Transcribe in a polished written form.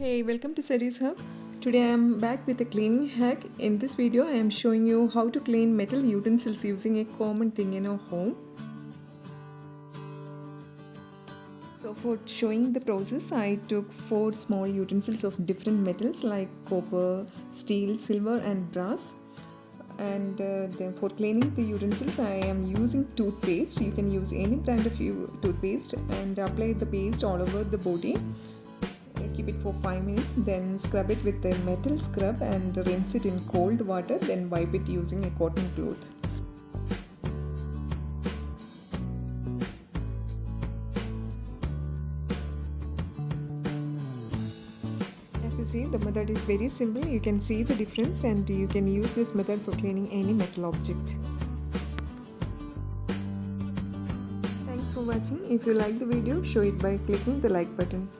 Hey, welcome to Sari's Hub. Today I am back with a cleaning hack. In this video, I am showing you how to clean metal utensils using a common thing in our home. So for showing the process, I took 4 small utensils of different metals like copper, steel, silver and brass. And then for cleaning the utensils, I am using toothpaste. You can use any brand of toothpaste and apply the paste all over the body. Keep it for 5 minutes, then scrub it with a metal scrub and rinse it in cold water, then wipe it using a cotton cloth. As you see, the method is very simple. You can see the difference and you can use this method for cleaning any metal object. Thanks for watching. If you like the video, show it by clicking the like button.